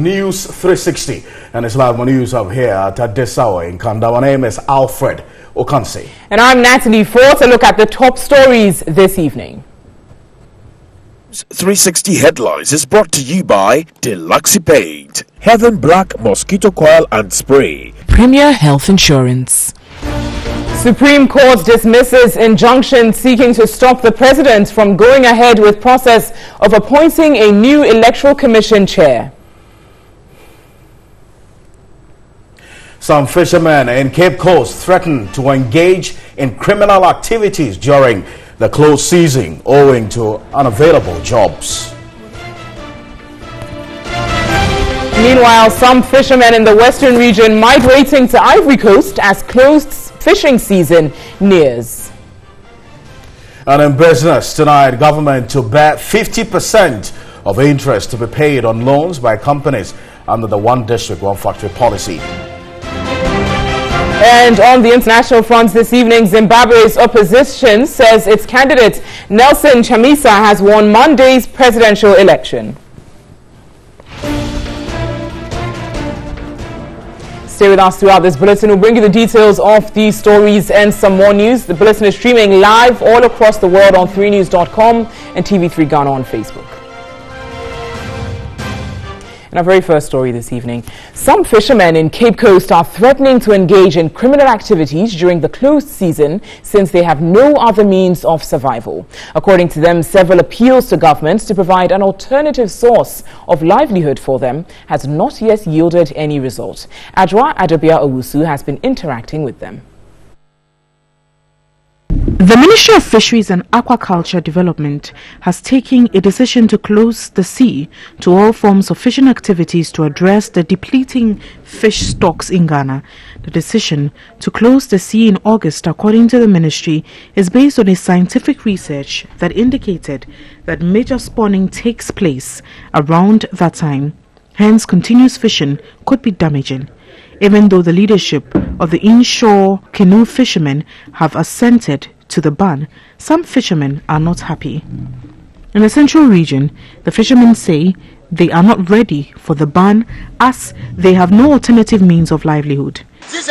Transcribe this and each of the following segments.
News 360, and it's live on news up here at this hour in Kanda. My name is Alfred Okansi. And I'm Natalie Ford to look at the top stories this evening. 360 Headlines is brought to you by Deluxe Paint, Heaven Black Mosquito Coil and Spray, Premier Health Insurance. Supreme Court dismisses injunction seeking to stop the president from going ahead with process of appointing a new electoral commission chair. Some fishermen in Cape Coast threaten to engage in criminal activities during the close season owing to unavailable jobs. Meanwhile, some fishermen in the western region migrating to Ivory Coast as closed fishing season nears. And in business tonight, government to bear 50% of interest to be paid on loans by companies under the One District, One Factory policy. And on the international front this evening, Zimbabwe's opposition says its candidate Nelson Chamisa has won Monday's presidential election. Stay with us throughout this bulletin. We'll bring you the details of these stories and some more news. The bulletin is streaming live all across the world on 3news.com and TV3 Ghana on Facebook. And our very first story this evening. Some fishermen in Cape Coast are threatening to engage in criminal activities during the closed season since they have no other means of survival. According to them, several appeals to governments to provide an alternative source of livelihood for them has not yet yielded any result. Adwa Adobia Owusu has been interacting with them. The Ministry of Fisheries and Aquaculture Development has taken a decision to close the sea to all forms of fishing activities to address the depleting fish stocks in Ghana. The decision to close the sea in August, according to the ministry, is based on a scientific research that indicated that major spawning takes place around that time. Hence, continuous fishing could be damaging. Even though the leadership of the inshore canoe fishermen have assented to the ban, some fishermen are not happy. In the central region, the fishermen say they are not ready for the ban as they have no alternative means of livelihood. For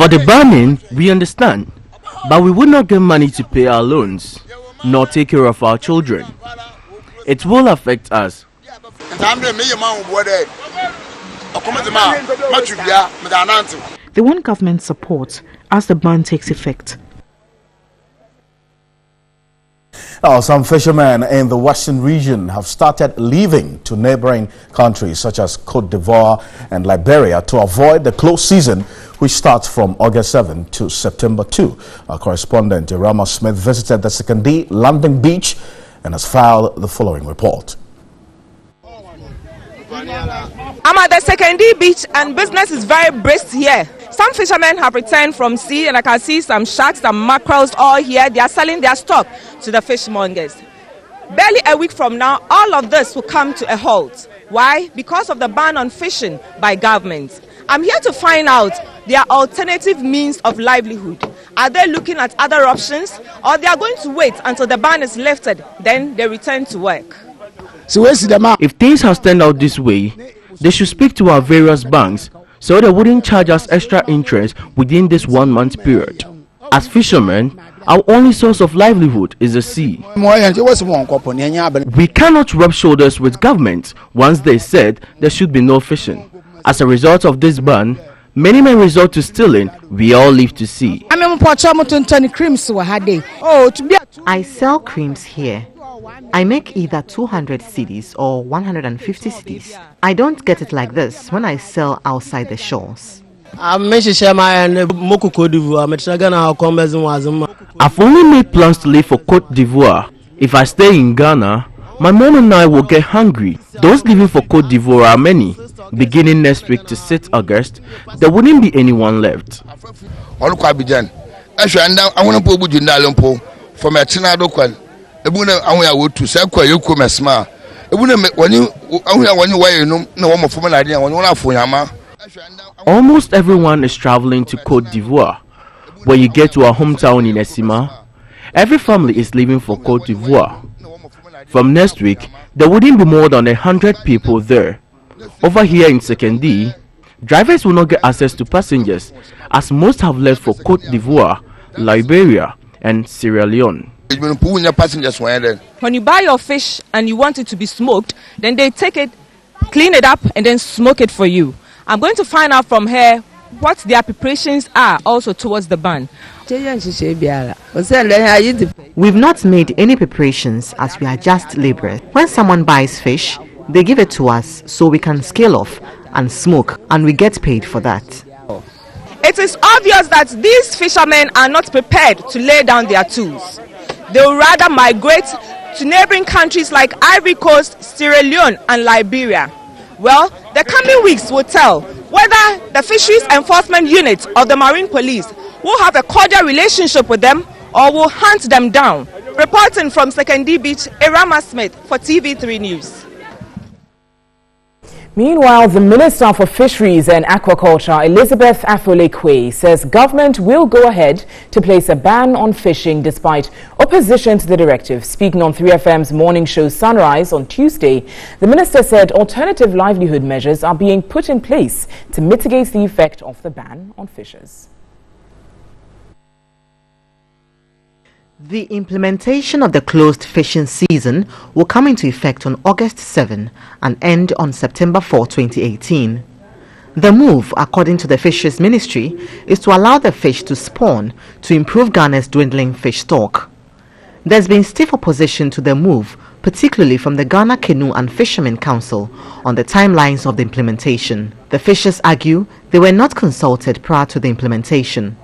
the banning, we understand, but we would not get money to pay our loans, nor take care of our children. It will affect us. They want government support as the ban takes effect. Now, some fishermen in the western region have started leaving to neighboring countries such as Cote d'Ivoire and Liberia to avoid the close season, which starts from August 7 to September 2. Our correspondent Irama Smith visited the Sekondi landing beach and has filed the following report. I'm at the Sekondi beach and business is very brisk here. Some fishermen have returned from sea and I can see some sharks, some mackerels all here. They are selling their stock to the fishmongers. Barely a week from now, all of this will come to a halt. Why? Because of the ban on fishing by government. I'm here to find out their alternative means of livelihood. Are they looking at other options or they are going to wait until the ban is lifted, then they return to work? If things have turned out this way, they should speak to our various banks so they wouldn't charge us extra interest within this 1 month period. As fishermen, our only source of livelihood is the sea. We cannot rub shoulders with government once they said there should be no fishing. As a result of this ban, many men resort to stealing. We all live to sea. I sell creams here. I make either 200 cedis or 150 cedis. I don't get it like this when I sell outside the shores. I've only made plans to leave for Cote d'Ivoire. If I stay in Ghana, my mom and I will get hungry. Those leaving for Cote d'Ivoire are many. Beginning next week to 6 August, there wouldn't be anyone left. Almost everyone is traveling to Cote d'Ivoire. When you get to our hometown in Esima, every family is leaving for Cote d'Ivoire. From next week, there wouldn't be more than 100 people there. Over here in Sekondi, drivers will not get access to passengers, as most have left for Cote d'Ivoire, Liberia, and Sierra Leone. When you buy your fish and you want it to be smoked, then they take it, clean it up, and then smoke it for you. I'm going to find out from her what their preparations are also towards the ban. We've not made any preparations as we are just laborers. When someone buys fish, they give it to us so we can scale off and smoke, and we get paid for that. It is obvious that these fishermen are not prepared to lay down their tools. They will rather migrate to neighboring countries like Ivory Coast, Sierra Leone, and Liberia. Well, the coming weeks will tell whether the Fisheries Enforcement Unit of the Marine Police will have a cordial relationship with them or will hunt them down. Reporting from Sekondi Beach, Irama Smith for TV3 News. Meanwhile, the Minister for Fisheries and Aquaculture, Elizabeth Afole-Kwei, says government will go ahead to place a ban on fishing despite opposition to the directive. Speaking on 3FM's morning show Sunrise on Tuesday, the minister said alternative livelihood measures are being put in place to mitigate the effect of the ban on fishers. The implementation of the closed fishing season will come into effect on August 7 and end on September 4, 2018. The move, according to the Fisheries Ministry, is to allow the fish to spawn to improve Ghana's dwindling fish stock. There's been stiff opposition to the move, particularly from the Ghana Canoe and Fishermen Council, on the timelines of the implementation. The fishers argue they were not consulted prior to the implementation.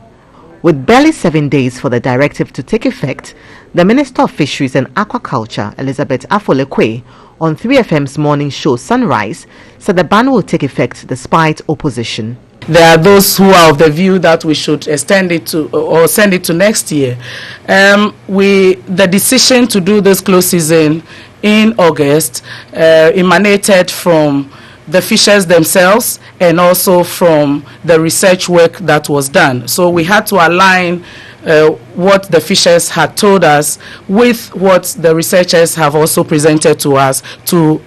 With barely 7 days for the directive to take effect, the Minister of Fisheries and Aquaculture, Elizabeth Afole-Kwei, on 3FM's morning show Sunrise, said the ban will take effect despite opposition. There are those who are of the view that we should extend it to or send it to next year. The decision to do this close season in August emanated from the fishers themselves and also from the research work that was done. So we had to align what the fishers had told us with what the researchers have also presented to us to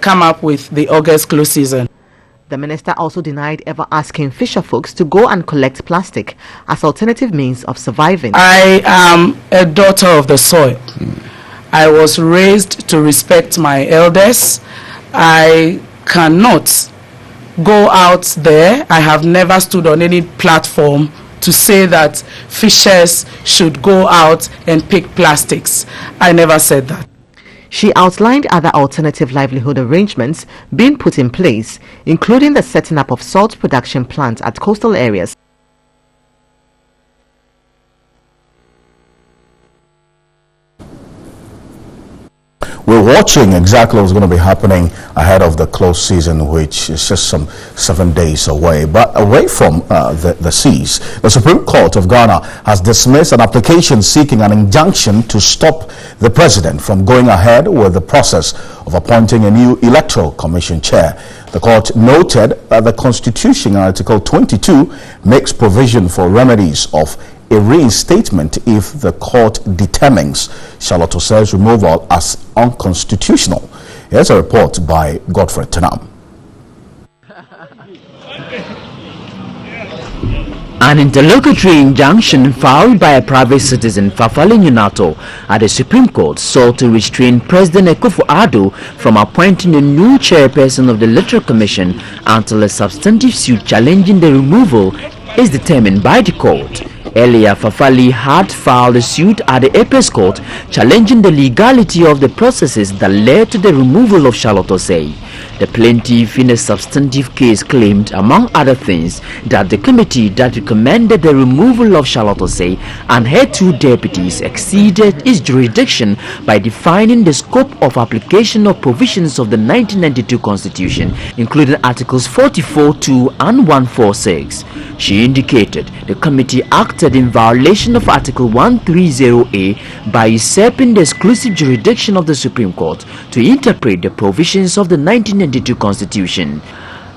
come up with the August close season. The minister also denied ever asking fisher folks to go and collect plastic as alternative means of surviving. I am a daughter of the soil. I was raised to respect my elders. I cannot go out there. I have never stood on any platform to say that fishers should go out and pick plastics. I never said that. She outlined other alternative livelihood arrangements being put in place, including the setting up of salt production plants at coastal areas. We're watching exactly what's going to be happening ahead of the close season, which is just some 7 days away. But away from the seas, the Supreme Court of Ghana has dismissed an application seeking an injunction to stop the president from going ahead with the process of appointing a new electoral commission chair. The court noted that the Constitution, Article 22, makes provision for remedies of a reinstatement if the court determines Charlotte Osei's removal as unconstitutional. Here's a report by Godfrey Tenam. An interlocutory injunction filed by a private citizen, Fafali Nyunato, at the Supreme Court sought to restrain President Akufo-Addo from appointing a new chairperson of the Electoral Commission until a substantive suit challenging the removal is determined by the court. Earlier, Fafali had filed a suit at the Apex Court challenging the legality of the processes that led to the removal of Charlotte Osei. The plaintiff in a substantive case claimed, among other things, that the committee that recommended the removal of Charlotte Osei and her two deputies exceeded its jurisdiction by defining the scope of application of provisions of the 1992 Constitution, including Articles 44(2) and 146. She indicated the committee acted in violation of Article 130A by usurping the exclusive jurisdiction of the Supreme Court to interpret the provisions of the 1992 Constitution.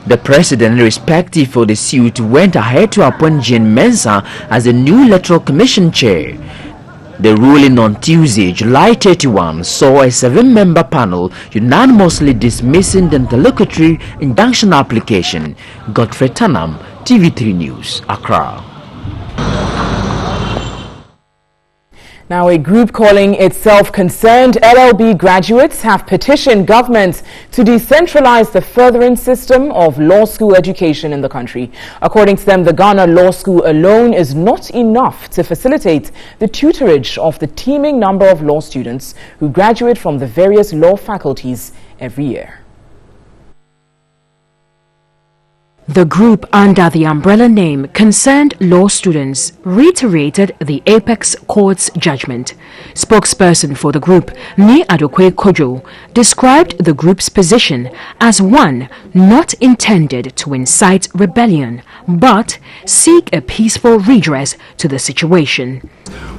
The president, irrespective of the suit, went ahead to appoint Jane Mensah as the new Electoral Commission chair. The ruling on Tuesday, July 31, saw a 7-member panel unanimously dismissing the interlocutory injunction application. Godfrey Tanam, TV3 News, Accra. Now, a group calling itself Concerned LLB Graduates have petitioned government to decentralize the furthering system of law school education in the country. According to them, the Ghana Law School alone is not enough to facilitate the tutorage of the teeming number of law students who graduate from the various law faculties every year. The group, under the umbrella name Concerned Law Students, reiterated the Apex Court's judgment. Spokesperson for the group, Ni Adokwe Kojo, described the group's position as one not intended to incite rebellion, but seek a peaceful redress to the situation.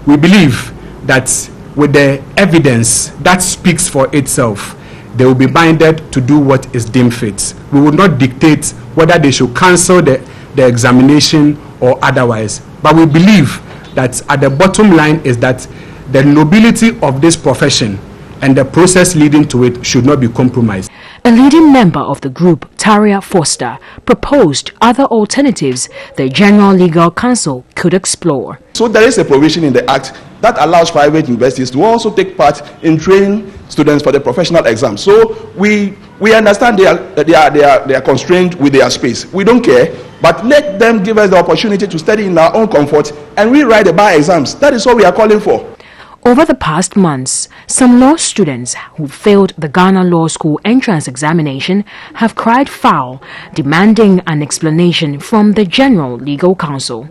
We believe that with the evidence that speaks for itself, they will be minded to do what is deemed fit. We will not dictate whether they should cancel the examination or otherwise. But we believe that at the bottom line is that the nobility of this profession and the process leading to it should not be compromised. A leading member of the group, Taria Foster, proposed other alternatives the General Legal Counsel could explore. So there is a provision in the Act that allows private universities to also take part in training students for the professional exam. So we understand they are constrained with their space. We don't care, but let them give us the opportunity to study in our own comfort and rewrite the bar exams. That is what we are calling for. Over the past months, some law students who failed the Ghana Law School entrance examination have cried foul, demanding an explanation from the General Legal Counsel.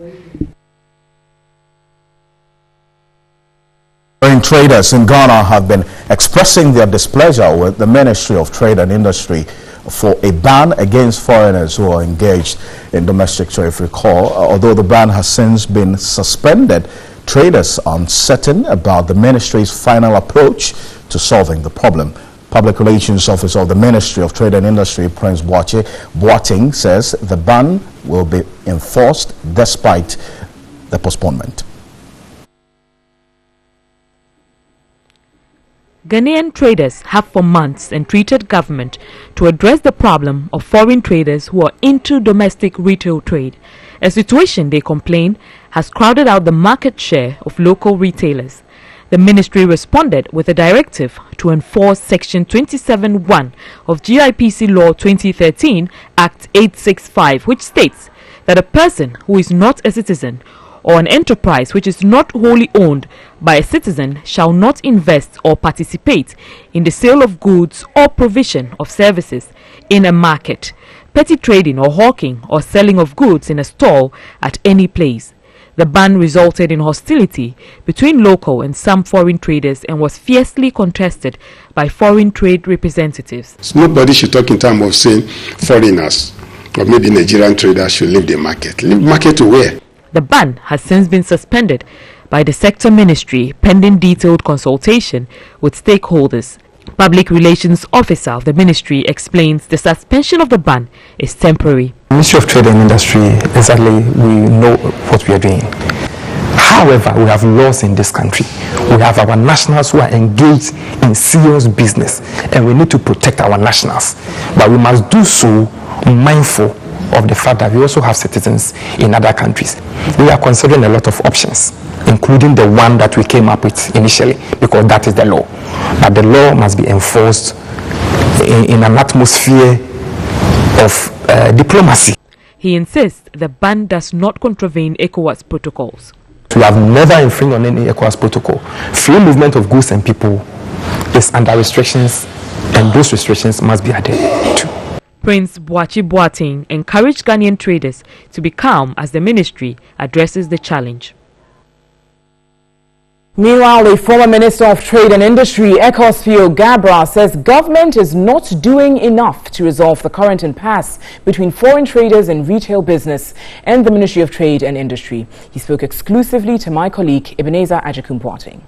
Foreign traders in Ghana have been expressing their displeasure with the Ministry of Trade and Industry for a ban against foreigners who are engaged in domestic trade. If you recall, although the ban has since been suspended, traders are uncertain about the ministry's final approach to solving the problem. Public Relations Officer of the Ministry of Trade and Industry, Prince Boateng, says the ban will be enforced despite the postponement. Ghanaian traders have for months entreated government to address the problem of foreign traders who are into domestic retail trade, a situation they complain has crowded out the market share of local retailers. The ministry responded with a directive to enforce Section 27(1) of GIPC Law 2013 Act 865, which states that a person who is not a citizen or an enterprise which is not wholly owned by a citizen shall not invest or participate in the sale of goods or provision of services in a market, petty trading or hawking or selling of goods in a stall at any place. The ban resulted in hostility between local and some foreign traders and was fiercely contested by foreign trade representatives. So nobody should talk in terms of saying foreigners or maybe Nigerian traders should leave the market. Leave market to where? The ban has since been suspended by the sector ministry pending detailed consultation with stakeholders. Public Relations Officer of the ministry explains the suspension of the ban is temporary. Ministry of Trade and Industry, exactly, we know what we are doing. However, we have laws in this country. We have our nationals who are engaged in serious business, and we need to protect our nationals. But we must do so mindful of the fact that we also have citizens in other countries. We are considering a lot of options, including the one that we came up with initially, because that is the law. But the law must be enforced in an atmosphere of diplomacy. He insists the ban does not contravene ECOWAS protocols. We have never infringed on any ECOWAS protocol. Free movement of goods and people is under restrictions, and those restrictions must be adhered to. Prince Boateng encouraged Ghanaian traders to be calm as the ministry addresses the challenge. Meanwhile, the former Minister of Trade and Industry, Ecosfio Gabra, says government is not doing enough to resolve the current impasse between foreign traders in retail business and the Ministry of Trade and Industry. He spoke exclusively to my colleague, Ebenezer Ajekum Boateng.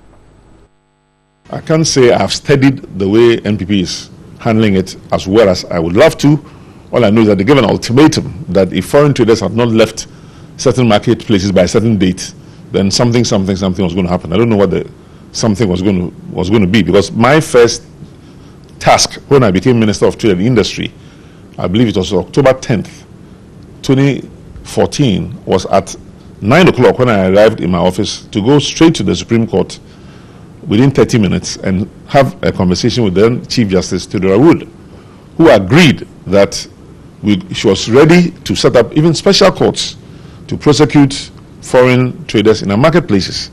I can't say I've studied the way NPP is handling it as well as I would love to. All I know is that they give an ultimatum that if foreign traders have not left certain marketplaces by a certain date, then something was going to happen. I don't know what the something was going to be, because my first task when I became Minister of Trade and Industry, I believe it was October 10th, 2014, was at 9 o'clock when I arrived in my office to go straight to the Supreme Court within 30 minutes and have a conversation with then Chief Justice Theodora Wood, who agreed that she was ready to set up even special courts to prosecute foreign traders in our marketplaces.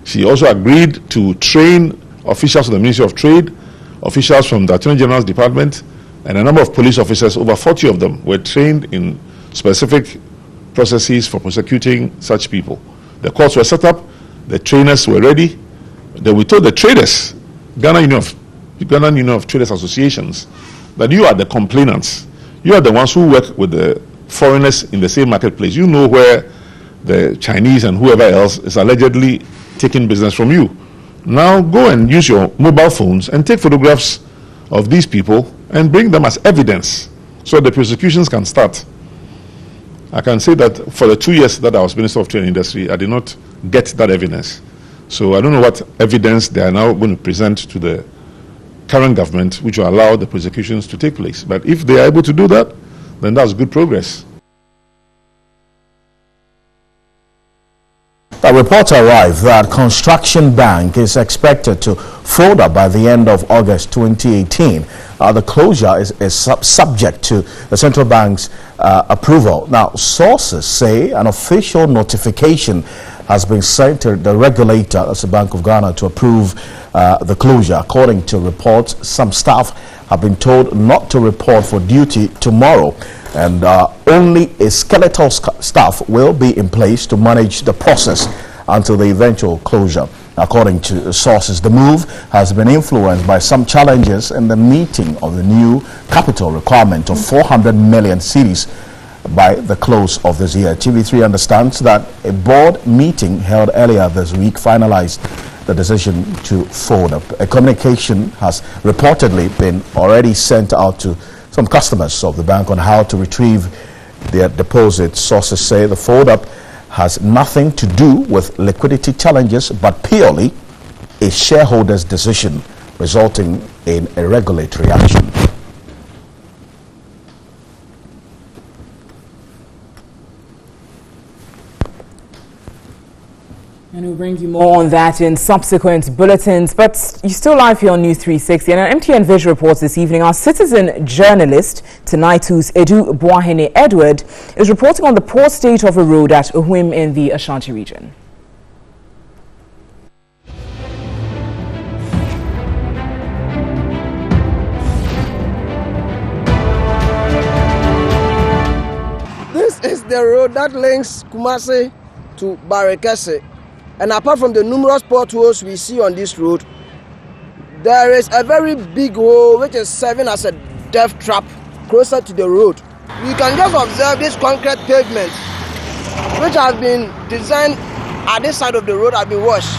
She also agreed to train officials of the Ministry of Trade, officials from the Attorney General's Department, and a number of police officers. Over 40 of them were trained in specific processes for prosecuting such people. The courts were set up, the trainers were ready. Then we told the traders, Ghana Union of Traders Associations, that you are the complainants. You are the ones who work with the foreigners in the same marketplace. You know where the Chinese and whoever else is allegedly taking business from you. Now go and use your mobile phones and take photographs of these people and bring them as evidence so the prosecutions can start. I can say that for the 2 years that I was Minister of Trade and Industry, I did not get that evidence. So I don't know what evidence they are now going to present to the current government which will allow the prosecutions to take place. But if they are able to do that, then that's good progress. A report arrived that Construction Bank is expected to fold up by the end of August 2018. The closure is subject to the central bank's approval. Now, sources say an official notification has been sent to the regulator, that's the Bank of Ghana, to approve the closure. According to reports, some staff have been told not to report for duty tomorrow, and only a skeletal staff will be in place to manage the process until the eventual closure. According to sources, the move has been influenced by some challenges in the meeting of the new capital requirement of 400 million cedis by the close of this year. TV3 understands that a board meeting held earlier this week finalized the decision to fold up. A communication has reportedly been already sent out to some customers of the bank on how to retrieve their deposits. Sources say the fold up has nothing to do with liquidity challenges, but purely a shareholder's decision resulting in a regulatory action. And we'll bring you more on that in subsequent bulletins. But you're still live here on News 360. And an MTN Vision reports this evening, our citizen journalist, Tonight's Edu Boahene Edward, is reporting on the poor state of a road at Uhuim in the Ashanti region. This is the road that links Kumasi to Barekese. And apart from the numerous potholes we see on this road, there is a very big hole which is serving as a death trap closer to the road. We can just observe this concrete pavement which has been designed at this side of the road has been washed.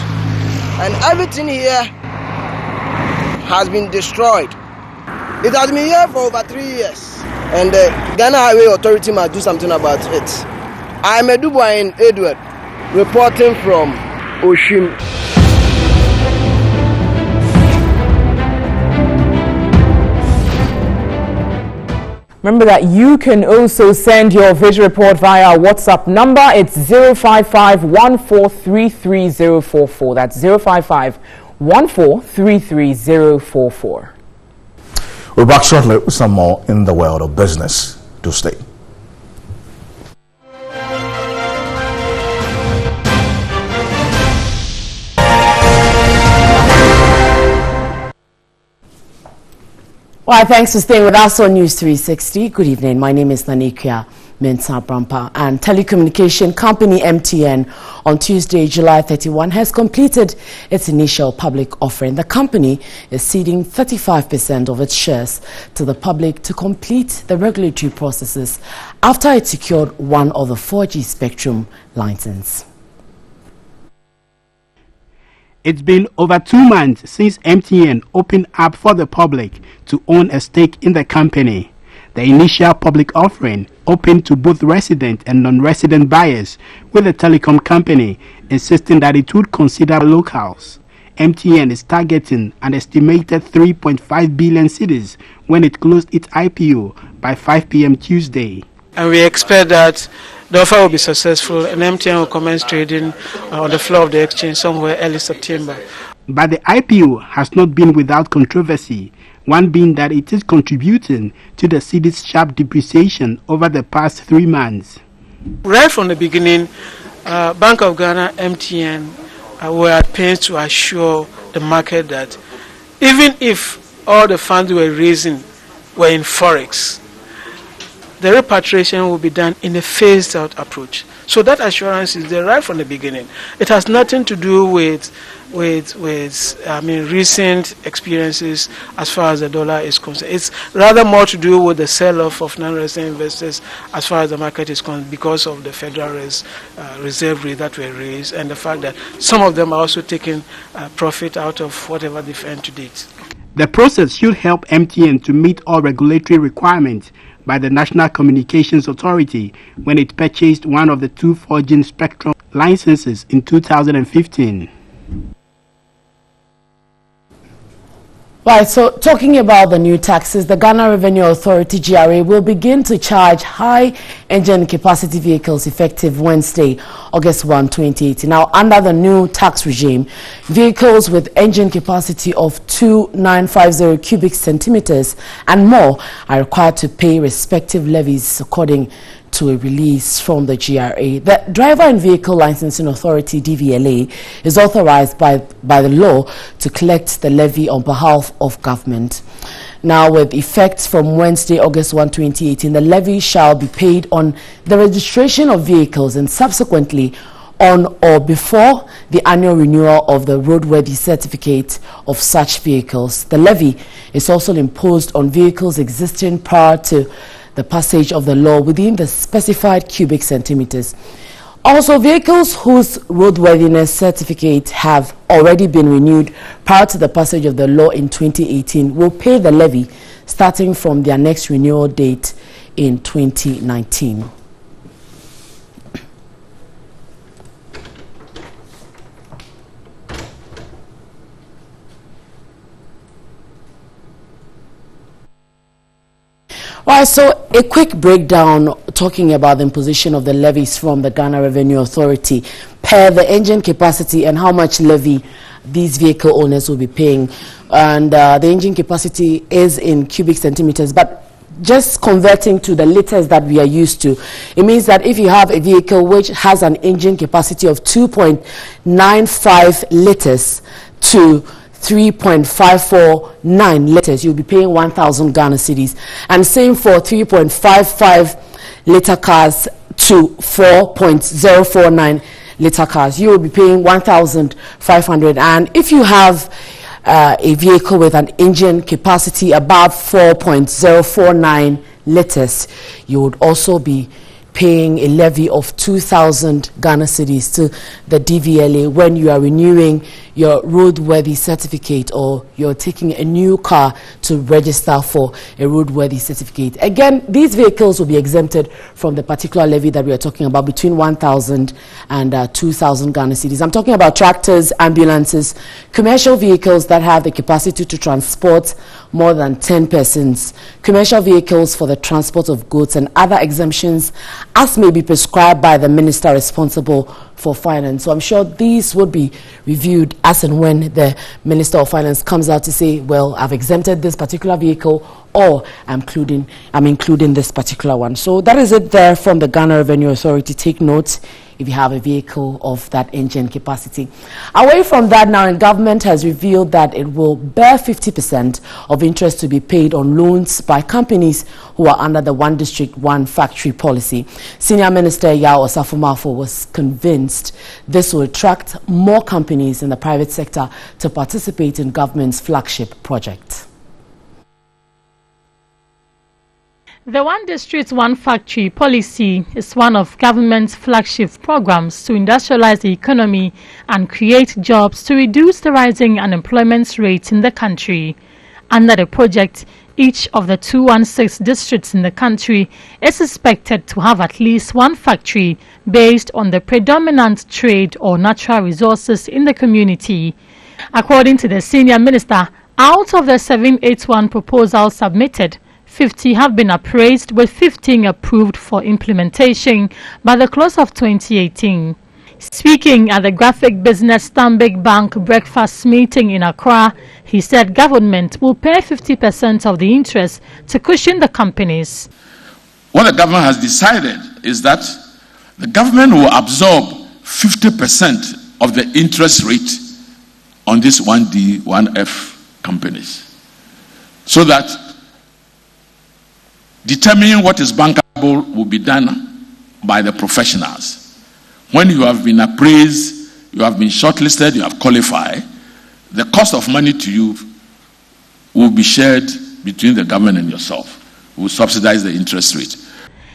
And everything here has been destroyed. It has been here for over 3 years. And the Ghana Highway Authority must do something about it. I am Edu Boahene Edward, reporting from Oshim. Remember that you can also send your vision report via our WhatsApp number. It's 055-1433044. That's 055-1433044. We'll be back shortly with some more in the world of business. Do stay. Well, thanks for staying with us on News 360. Good evening. My name is Nanikia Mensah Brampa, and telecommunication company MTN on Tuesday, July 31, has completed its initial public offering. The company is ceding 35% of its shares to the public to complete the regulatory processes after it secured one of the 4G spectrum license. It's been over 2 months since MTN opened up for the public to own a stake in the company. The initial public offering opened to both resident and non-resident buyers, with the telecom company insisting that it would consider locals. MTN is targeting an estimated 3.5 billion cedis when it closed its IPO by 5 p.m. Tuesday. And we expect that the offer will be successful and MTN will commence trading on the floor of the exchange somewhere early September. But the IPO has not been without controversy, one being that it is contributing to the cedi's sharp depreciation over the past 3 months. Right from the beginning, Bank of Ghana, MTN, were at pains to assure the market that even if all the funds we were raising were in Forex, the repatriation will be done in a phased-out approach. So that assurance is there right from the beginning. It has nothing to do with recent experiences as far as the dollar is concerned. It's rather more to do with the sell-off of non-resident investors as far as the market is concerned because of the Federal Reserve rate that were raised and the fact that some of them are also taking profit out of whatever they've earned to date. The process should help MTN to meet all regulatory requirements by the National Communications Authority when it purchased one of the 2 4G spectrum licenses in 2015. Right, so talking about the new taxes, the Ghana Revenue Authority GRA will begin to charge high engine capacity vehicles effective Wednesday, August 1, 2018. Now, under the new tax regime, vehicles with engine capacity of 2,950 cubic centimeters and more are required to pay respective levies according to a release from the GRA. The Driver and Vehicle Licensing Authority, DVLA, is authorized by the law to collect the levy on behalf of government. Now, with effect from Wednesday, August 1, 2018, the levy shall be paid on the registration of vehicles and subsequently on or before the annual renewal of the roadworthy certificate of such vehicles. The levy is also imposed on vehicles existing prior to the passage of the law within the specified cubic centimeters. Also, vehicles whose roadworthiness certificates have already been renewed prior to the passage of the law in 2018 will pay the levy starting from their next renewal date in 2019. All right, so a quick breakdown talking about the imposition of the levies from the Ghana Revenue Authority per the engine capacity and how much levy these vehicle owners will be paying. And the engine capacity is in cubic centimeters, but just converting to the liters that we are used to, it means that if you have a vehicle which has an engine capacity of 2.95 liters to 3.549 liters, you'll be paying 1,000 Ghana cedis. And same for 3.55 liter cars to 4.049 liter cars, you will be paying 1,500. And if you have a vehicle with an engine capacity above 4.049 liters, you would also be paying a levy of 2,000 Ghana cedis to the DVLA when you are renewing your roadworthy certificate or you're taking a new car to register for a roadworthy certificate. Again, these vehicles will be exempted from the particular levy that we are talking about, between 1,000 and 2,000 Ghana cedis. I'm talking about tractors, ambulances, commercial vehicles that have the capacity to transport more than 10 persons, commercial vehicles for the transport of goods, and other exemptions as may be prescribed by the minister responsible for finance. So I'm sure these would be reviewed as and when the Minister of Finance comes out to say, well, I've exempted this particular vehicle, or I'm including this particular one. So that is it there from the Ghana Revenue Authority. Take note if you have a vehicle of that engine capacity. Away from that now, the government has revealed that it will bear 50% of interest to be paid on loans by companies who are under the One District, One Factory policy. Senior Minister Yao Osafo-Maafo was convinced this will attract more companies in the private sector to participate in government's flagship project. The One District, One Factory policy is one of government's flagship programs to industrialize the economy and create jobs to reduce the rising unemployment rate in the country. Under the project, each of the 216 districts in the country is expected to have at least one factory based on the predominant trade or natural resources in the community. According to the senior minister, out of the 781 proposals submitted, 50 have been appraised, with 15 approved for implementation by the close of 2018. Speaking at the Graphic Business Stanbic Bank breakfast meeting in Accra, he said government will pay 50% of the interest to cushion the companies. What the government has decided is that the government will absorb 50% of the interest rate on these 1D, 1F companies, so that determining what is bankable will be done by the professionals. When you have been appraised, you have been shortlisted, you have qualified, the cost of money to you will be shared between the government and yourself. We will subsidize the interest rate.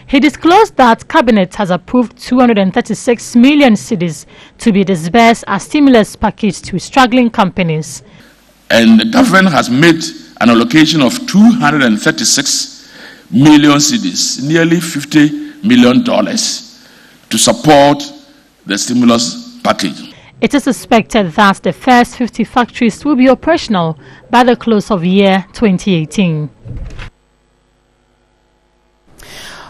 He disclosed that Cabinet has approved 236 million cedis to be disbursed as stimulus package to struggling companies. And the government has made an allocation of 236 million cedis, nearly $50 million, to support the stimulus package. It is expected that the first 50 factories will be operational by the close of year 2018.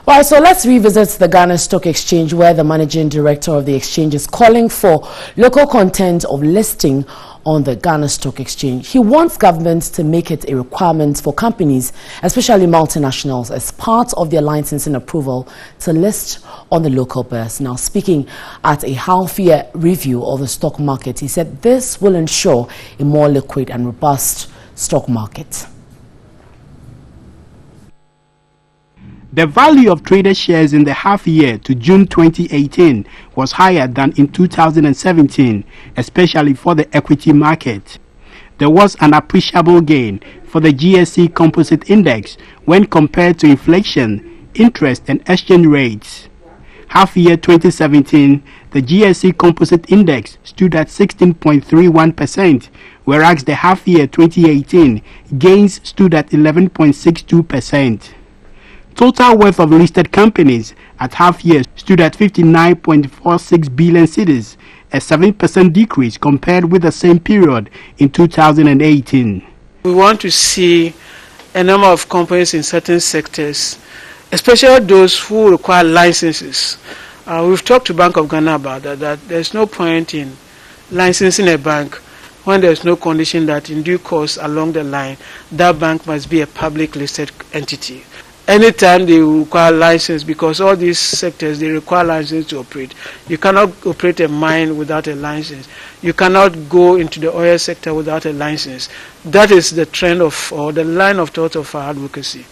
Right, so let's revisit the Ghana Stock Exchange, where the managing director of the exchange is calling for local content of listing on the Ghana Stock Exchange. He wants government to make it a requirement for companies, especially multinationals, as part of their licensing approval to list on the local bourse. Now, speaking at a half-year review of the stock market, he said this will ensure a more liquid and robust stock market. The value of traded shares in the half year to June 2018 was higher than in 2017, especially for the equity market. There was an appreciable gain for the GSE Composite Index when compared to inflation, interest and exchange rates. Half year 2017, the GSE Composite Index stood at 16.31%, whereas the half year 2018 gains stood at 11.62%. Total worth of listed companies at half year stood at 59.46 billion cedis, a 7% decrease compared with the same period in 2018. We want to see a number of companies in certain sectors, especially those who require licenses. We've talked to Bank of Ghana about that there's no point in licensing a bank when there's no condition that in due course along the line that bank must be a public listed entity. Anytime they require license, because all these sectors, they require license to operate. You cannot operate a mine without a license. You cannot go into the oil sector without a license. That is the trend of, or the line of thought of our advocacy.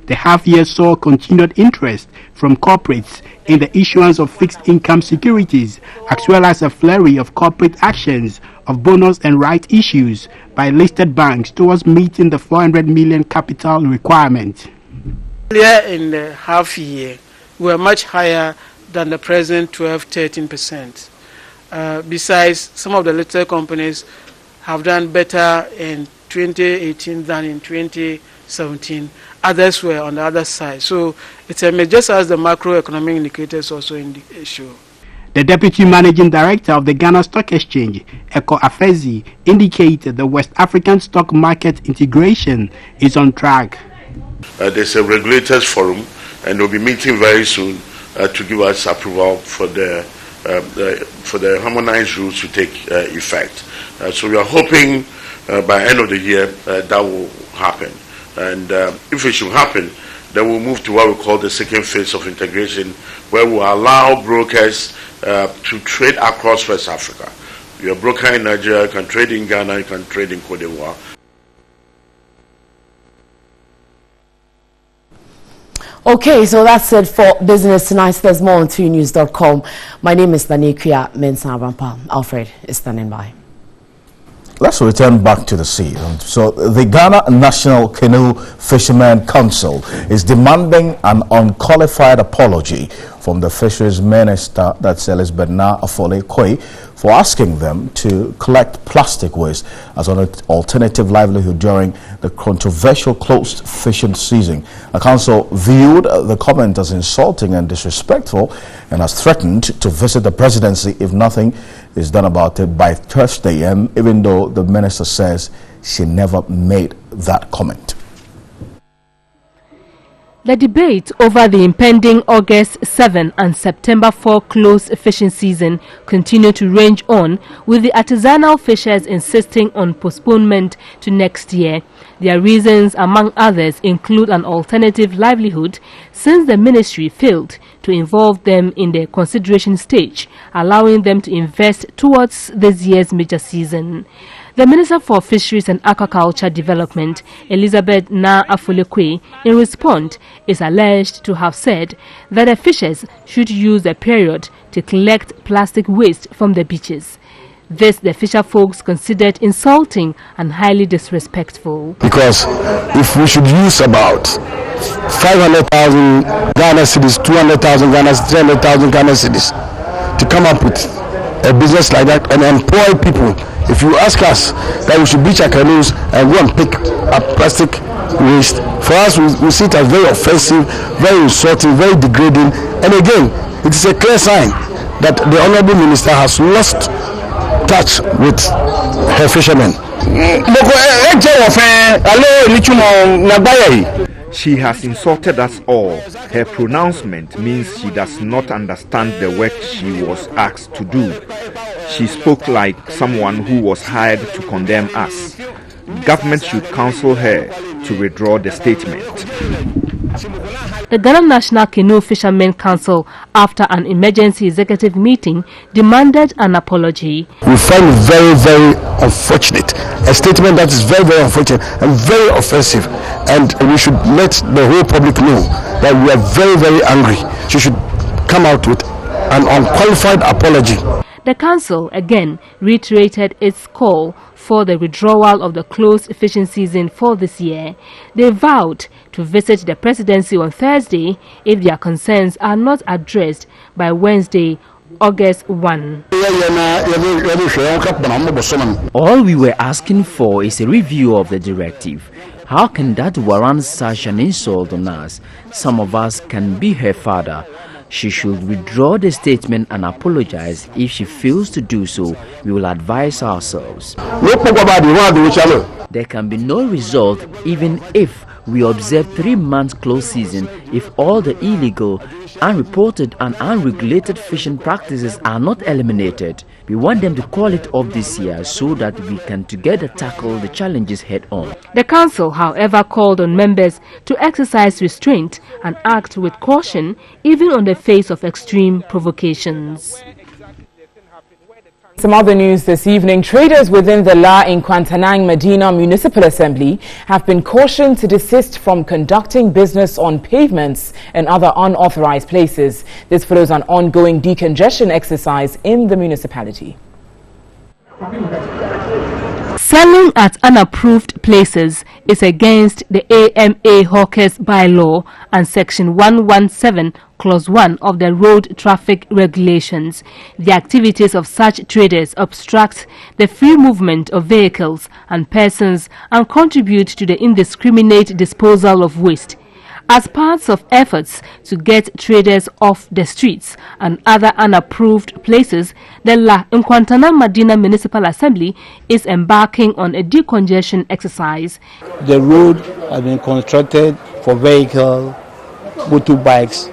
The half year saw continued interest from corporates in the issuance of fixed income securities, as well as a flurry of corporate actions of bonus and right issues by listed banks towards meeting the 400 million capital requirement. Earlier in the half year, we were much higher than the present 12-13%. Besides, some of the listed companies have done better in 2018 than in 2017. Others were on the other side. So it's just as the macroeconomic indicators also show. The Deputy Managing Director of the Ghana Stock Exchange, Eko Afezi, indicated the West African stock market integration is on track. There's a regulators forum, and we'll be meeting very soon to give us approval for the harmonized rules to take effect. So we are hoping by end of the year that will happen. And if it should happen, then we'll move to what we call the second phase of integration, where we'll allow brokers to trade across West Africa. You're a broker in Nigeria, you can trade in Ghana, you can trade in Cote d'Ivoire. Okay, so that's it for Business Tonight. There's more on 2news.com. My name is Nanekia Mensah-Brampa. Alfred is standing by. Let's return back to the sea. So the Ghana National Canoe Fishermen Council is demanding an unqualified apology from the Fisheries Minister, that's Elizabeth Afole Koi, for asking them to collect plastic waste as an alternative livelihood during the controversial closed fishing season. The council viewed the comment as insulting and disrespectful and has threatened to visit the presidency if nothing is done about it by Thursday, and even though the minister says she never made that comment. The debate over the impending August 7 and September 4 closed fishing season continued to range on, with the artisanal fishers insisting on postponement to next year. Their reasons, among others, include an alternative livelihood, since the ministry failed to involve them in the consideration stage, allowing them to invest towards this year's major season. The Minister for Fisheries and Aquaculture Development, Elizabeth Na Afulekwe, in response, is alleged to have said that the fishers should use the period to collect plastic waste from the beaches. This the fisher folks considered insulting and highly disrespectful. Because if we should use about 500,000 Ghana cedis, 200,000 Ghana cedis, 300,000 Ghana cedis to come up with a business like that and employ people, if you ask us that we should beach our canoes and go and pick up plastic waste, for us we see it as very offensive, very insulting, very degrading. And again, it is a clear sign that the Honourable Minister has lost touch with her fishermen. She has insulted us all. Her pronouncement means she does not understand the work she was asked to do. She spoke like someone who was hired to condemn us. Government should counsel her to withdraw the statement. The Ghana National Canoe Fishermen Council, after an emergency executive meeting, demanded an apology. We find it very, very unfortunate. A statement that is very, very unfortunate and very offensive. And we should let the whole public know that we are very, very angry. She should come out with an unqualified apology. The council again reiterated its call for the withdrawal of the closed fishing season for this year. They vowed to visit the presidency on Thursday if their concerns are not addressed by Wednesday, August 1. All we were asking for is a review of the directive. How can that warrant such an insult on us? Some of us can be her father. She should withdraw the statement and apologize. If she fails to do so, we will advise ourselves. There can be no result even if we observe 3 months closed season if all the illegal, unreported and unregulated fishing practices are not eliminated. We want them to call it off this year so that we can together tackle the challenges head on. The council, however, called on members to exercise restraint and act with caution even on the face of extreme provocations. Some other news this evening. Traders within the La Nkwantanang Medina Municipal Assembly have been cautioned to desist from conducting business on pavements and other unauthorized places. This follows an ongoing decongestion exercise in the municipality. Selling at unapproved places is against the AMA Hawkers bylaw and Section 117, Clause 1 of the Road Traffic Regulations. The activities of such traders obstruct the free movement of vehicles and persons and contribute to the indiscriminate disposal of waste. As part of efforts to get traders off the streets and other unapproved places, the La Nkwantanang Medina Municipal Assembly is embarking on a decongestion exercise. The road has been constructed for vehicles, motorbikes,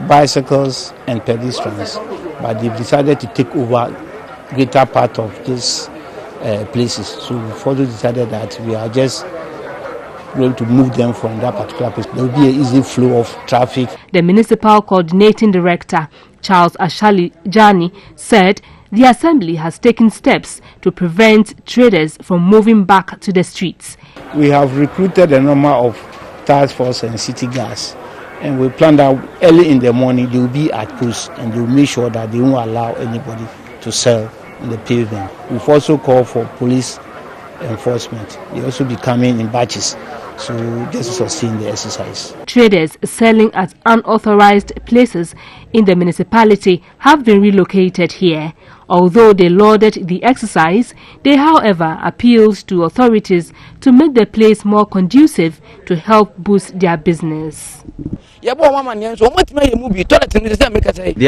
bicycles and pedestrians, but they've decided to take over greater part of these places. So we further decided that we are just going to move them from that particular place. There will be an easy flow of traffic. The Municipal Coordinating Director, Charles Ashali Jani, said the Assembly has taken steps to prevent traders from moving back to the streets. We have recruited a number of task force and city guards, and we plan that early in the morning they will be at post and they will make sure that they won't allow anybody to sell on the pavement. We've also called for police enforcement. They also be coming in batches So just to sustain the exercise. Traders selling at unauthorized places in the municipality have been relocated here. Although they lauded the exercise, they however appealed to authorities to make the place more conducive to help boost their business. The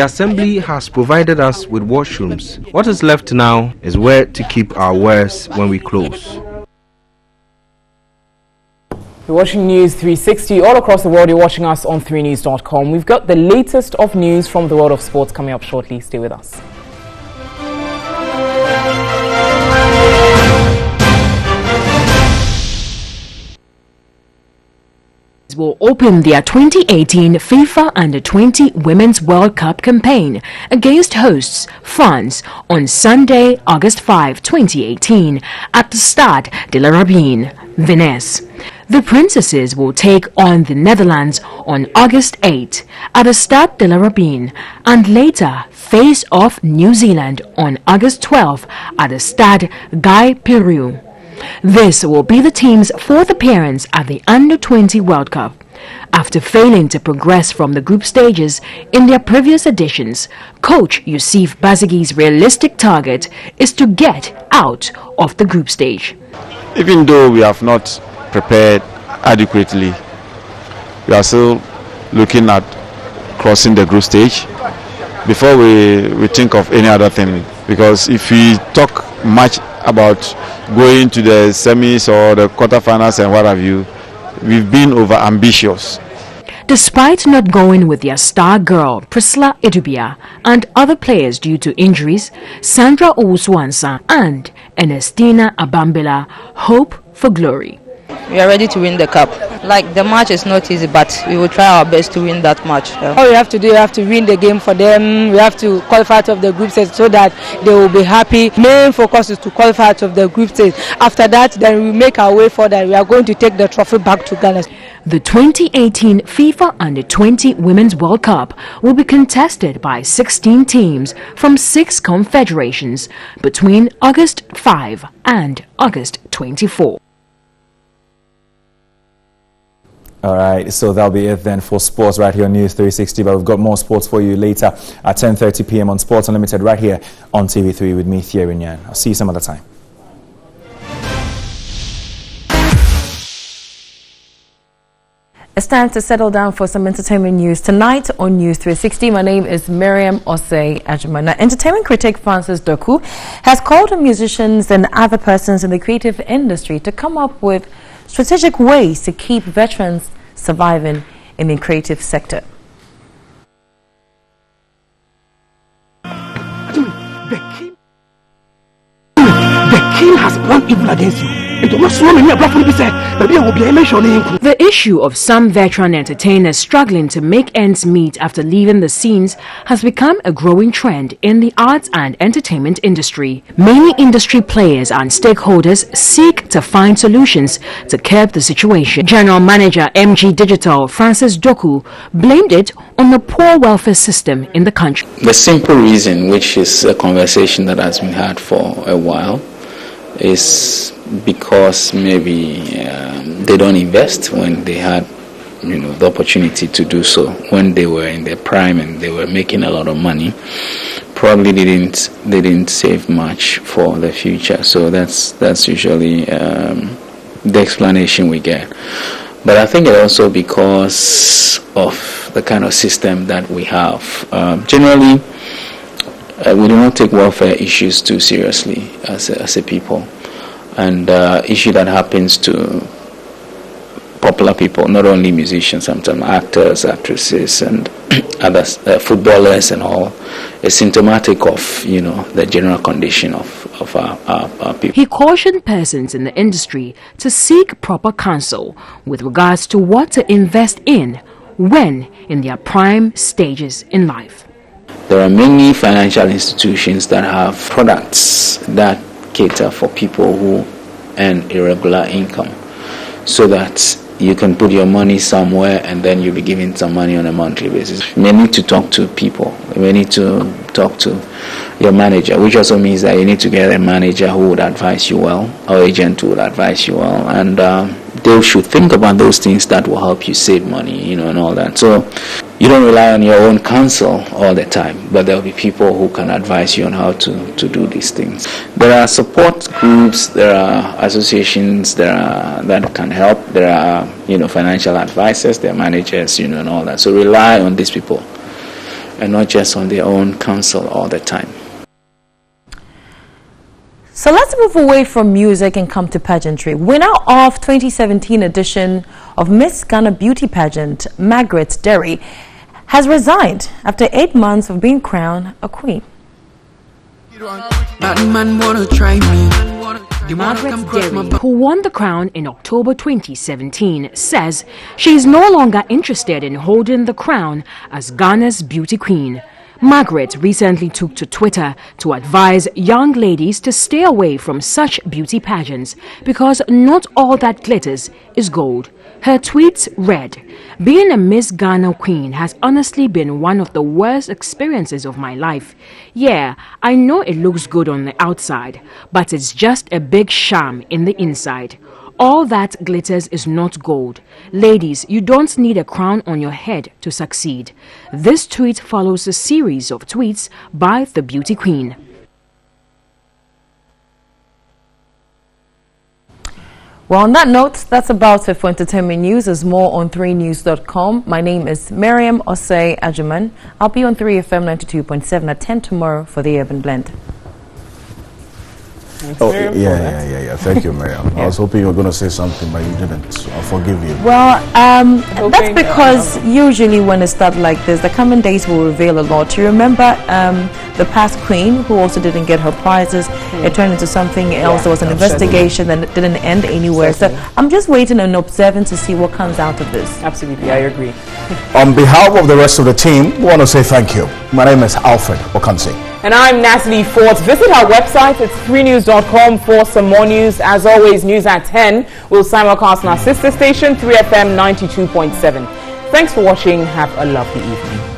assembly has provided us with washrooms. What is left now is where to keep our wares when we close. You're watching News 360 all across the world. You're watching us on 3news.com. We've got the latest of news from the world of sports coming up shortly. Stay with us. Will open their 2018 FIFA Under-20 Women's World Cup campaign against hosts France on Sunday, August 5, 2018 at the Stade de la Rabine, Venice. The Princesses will take on the Netherlands on August 8 at the Stade de la Rabine and later face off New Zealand on August 12 at the Stade Guy Peru. This will be the team's fourth appearance at the Under-20 World Cup. After failing to progress from the group stages in their previous editions, coach Youssef Bazigi's realistic target is to get out of the group stage. Even though we have not prepared adequately, we are still looking at crossing the group stage before we think of any other thing. Because if we talk much about going to the semis or the quarterfinals and what have you, we've been over ambitious. Despite not going with their star girl Priscilla Idubia and other players due to injuries, Sandra Owusu-Ansah and Ernestina Abambila hope for glory. We are ready to win the cup. Like, the match is not easy, but we will try our best to win that match. All we have to do, we have to win the game for them. We have to qualify out of the group stage so that they will be happy. Main focus is to qualify out of the group stage. After that, then we make our way for that. We are going to take the trophy back to Ghana. The 2018 FIFA Under-20 Women's World Cup will be contested by 16 teams from 6 confederations between August 5 and August 24. All right, so that'll be it then for sports right here on News 360. But we've got more sports for you later at 10:30 p.m. on Sports Unlimited right here on TV3 with me, Thierry Nyan. I'll see you some other time. It's time to settle down for some entertainment news tonight on News 360. My name is Miriam Osei Ajuma. Now, entertainment critic Francis Doku has called on musicians and other persons in the creative industry to come up with strategic ways to keep veterans surviving in the creative sector. The king has planned evil against you. The issue of some veteran entertainers struggling to make ends meet after leaving the scenes has become a growing trend in the arts and entertainment industry. Many industry players and stakeholders seek to find solutions to curb the situation. General Manager MG Digital Francis Doku blamed it on the poor welfare system in the country. The simple reason, which is a conversation that has been had for a while, is because maybe they don't invest when they had, the opportunity to do so when they were in their prime and they were making a lot of money. Probably they didn't save much for the future. So that's usually the explanation we get. But I think it's also because of the kind of system that we have. Generally, we do not take welfare issues too seriously as a people, and issue that happens to popular people, not only musicians, sometimes actors, actresses, and others, footballers, and all, is symptomatic of the general condition of our people. He cautioned persons in the industry to seek proper counsel with regards to what to invest in when in their prime stages in life. There are many financial institutions that have products that cater for people who earn irregular income, so that you can put your money somewhere and then you'll be giving some money on a monthly basis. You may need to talk to people. You may need to talk to your manager, which also means that you need to get a manager who would advise you well, or agent who would advise you well, and they should think about those things that will help you save money, and all that. So you don't rely on your own counsel all the time, but there will be people who can advise you on how to do these things. There are support groups, there are associations that can help, there are financial advisors, there are managers, and all that. So rely on these people and not just on their own counsel all the time. So let's move away from music and come to pageantry. Winner of 2017 edition of Miss Ghana Beauty Pageant, Margaret Derry, has resigned after 8 months of being crowned a queen. Margaret Derry, who won the crown in October 2017, says she is no longer interested in holding the crown as Ghana's beauty queen. Margaret recently took to Twitter to advise young ladies to stay away from such beauty pageants because not all that glitters is gold. Her tweets read, "Being a Miss Ghana queen has honestly been one of the worst experiences of my life. Yeah, I know it looks good on the outside, but it's just a big sham in the inside. All that glitters is not gold. Ladies, you don't need a crown on your head to succeed." This tweet follows a series of tweets by the beauty queen. Well, on that note, that's about it for entertainment news. There's more on 3news.com. My name is Miriam Osei Ajuman. I'll be on 3FM 92.7 at 10 tomorrow for the Urban Blend. Oh, yeah. Thank you, Miriam. I was hoping you were going to say something, but you didn't. So I'll forgive you. Well, that's because usually when it's stuff like this, the coming days will reveal a lot. You remember the past queen who also didn't get her prizes. It turned into something else. There was an investigation that didn't end anywhere. So I'm just waiting and observing to see what comes out of this. Absolutely, I agree. On behalf of the rest of the team, we want to say thank you. My name is Alfred Okansi. And I'm Natalie Ford. Visit our website. It's 3news.com for some more news. As always, news at 10 will simulcast on our sister station, 3FM 92.7. Thanks for watching. Have a lovely evening.